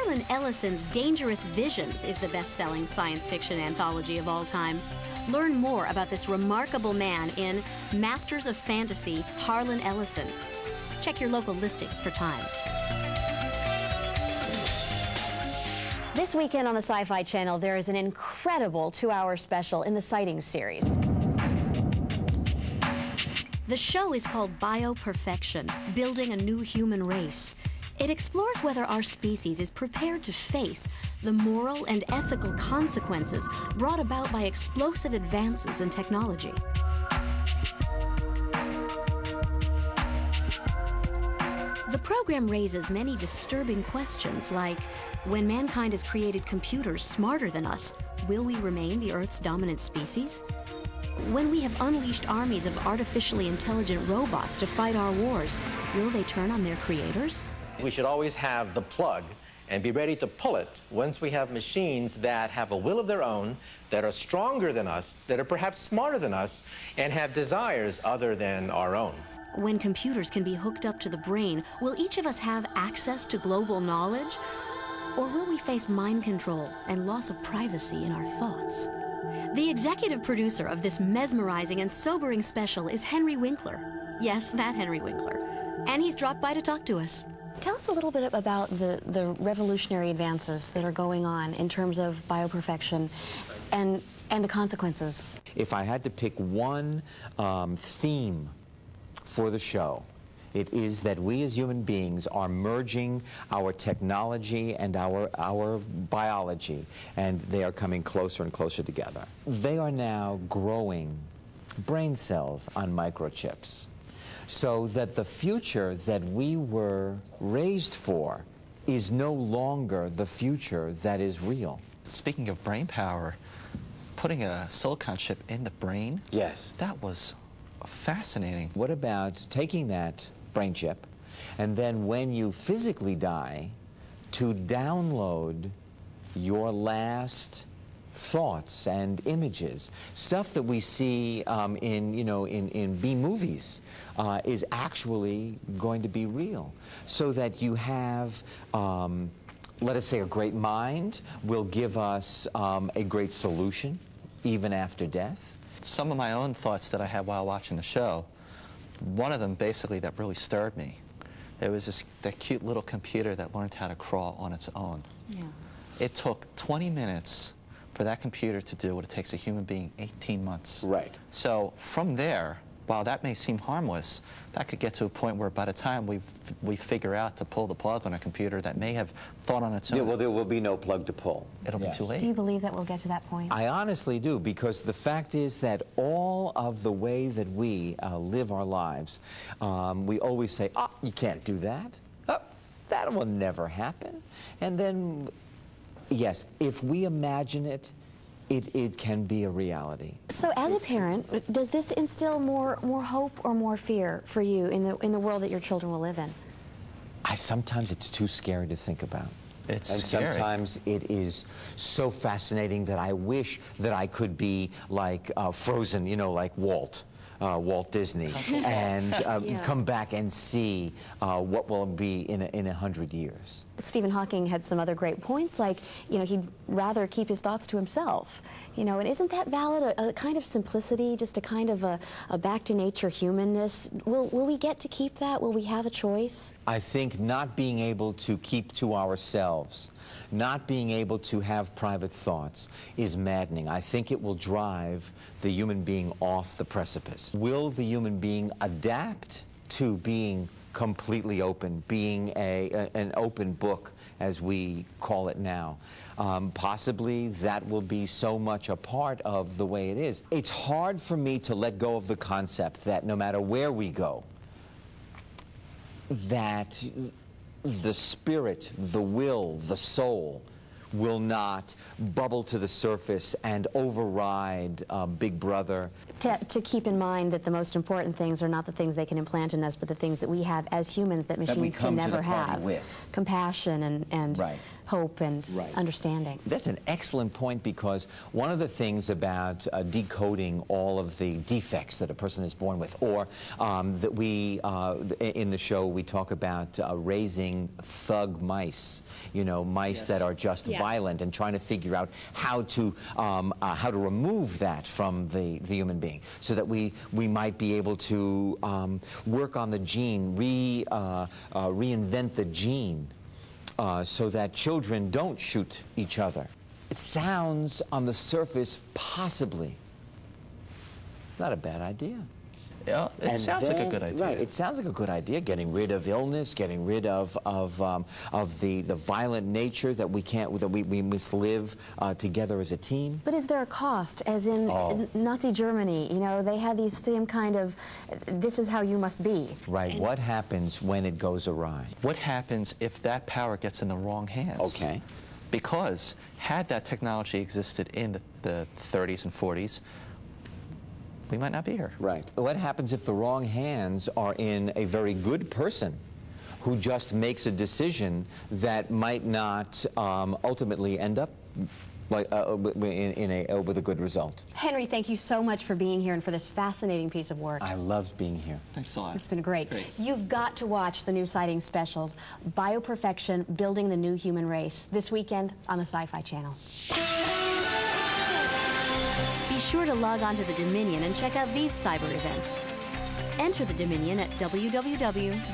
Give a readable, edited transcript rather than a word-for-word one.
Harlan Ellison's Dangerous Visions is the best-selling science fiction anthology of all time. Learn more about this remarkable man in Masters of Fantasy, Harlan Ellison. Check your local listings for times. This weekend on the Sci-Fi Channel, there is an incredible 2-hour special in the Sightings series. The show is called Bioperfection, Building a New Human Race. It explores whether our species is prepared to face the moral and ethical consequences brought about by explosive advances in technology. The program raises many disturbing questions like, when mankind has created computers smarter than us, will we remain the Earth's dominant species? When we have unleashed armies of artificially intelligent robots to fight our wars, will they turn on their creators? We should always have the plug and be ready to pull it once we have machines that have a will of their own, that are stronger than us, that are perhaps smarter than us, and have desires other than our own. When computers can be hooked up to the brain, will each of us have access to global knowledge? Or will we face mind control and loss of privacy in our thoughts? The executive producer of this mesmerizing and sobering special is Henry Winkler. Yes, that Henry Winkler. And he's dropped by to talk to us. Tell us a little bit about the revolutionary advances that are going on in terms of bioperfection and the consequences. If I had to pick one theme for the show, it is that we as human beings are merging our technology and our biology, and they are coming closer and closer together. They are now growing brain cells on microchips, so that the future that we were raised for is no longer the future that is real. Speaking of brain power, putting a silicon chip in the brain, yes, that was fascinating. What about taking that brain chip and then when you physically die to download your last thoughts and images, stuff that we see in B movies is actually going to be real, so that you have let us say a great mind will give us a great solution even after death. Some of my own thoughts that I had while watching the show, one of them basically that really stirred me, it was that cute little computer that learned how to crawl on its own. Yeah. It took 20 minutes for that computer to do what it takes a human being 18 months. Right. So from there, while that may seem harmless, that could get to a point where by the time we figure out to pull the plug on a computer that may have thought on its own. Yeah, well, there will be no plug to pull. It'll be too late. Do you believe that we'll get to that point? I honestly do, because the fact is that all of the way that we live our lives, we always say, oh, you can't do that. Oh, that will never happen. And then, yes, if we imagine it, it can be a reality. So as a parent, does this instill more hope or more fear for you in the world that your children will live in? Sometimes it's too scary to think about. It's and scary. Sometimes it is so fascinating that I wish that I could be like Frozen, like Walt Disney, and yeah, come back and see what will be in 100 years. Stephen Hawking had some other great points, like, he'd rather keep his thoughts to himself. And isn't that valid? A kind of simplicity, just a kind of a back to nature humanness. Will we get to keep that? Will we have a choice? I think not being able to keep to ourselves, not being able to have private thoughts is maddening. I think it will drive the human being off the precipice. Will the human being adapt to being completely open, being an open book, as we call it now? Possibly that will be so much a part of the way it is. It's hard for me to let go of the concept that no matter where we go, that the spirit, the will, the soul will not bubble to the surface and override Big Brother. To keep in mind that the most important things are not the things they can implant in us, but the things that we have as humans that machines can never have. With. Compassion and right. hope and understanding. That's an excellent point, because one of the things about decoding all of the defects that a person is born with, or that we, in the show, we talk about raising thug mice, you know, mice that are just violent, and trying to figure out how to remove that from the human being, so that we might be able to work on the gene, reinvent the gene, so that children don't shoot each other. It sounds on the surface possibly not a bad idea. Yeah, it sounds like a good idea. Right, it sounds like a good idea, getting rid of illness, getting rid of the violent nature that we must live together as a team. But is there a cost? As in Nazi Germany, you know, they had these same kind of, this is how you must be. Right, and what happens when it goes awry? What happens if that power gets in the wrong hands? Okay. Because had that technology existed in the 30s and 40s, we might not be here. Right. What happens if the wrong hands are in a very good person who just makes a decision that might not ultimately end up like with a good result? Henry, thank you so much for being here and for this fascinating piece of work. I loved being here. Thanks a lot. It's been great. You've got to watch the new Sighting specials, Bioperfection, Building the New Human Race, this weekend on the Sci-Fi Channel. Be sure to log on to the Dominion and check out these cyber events. Enter the Dominion at www.sci-fi.com.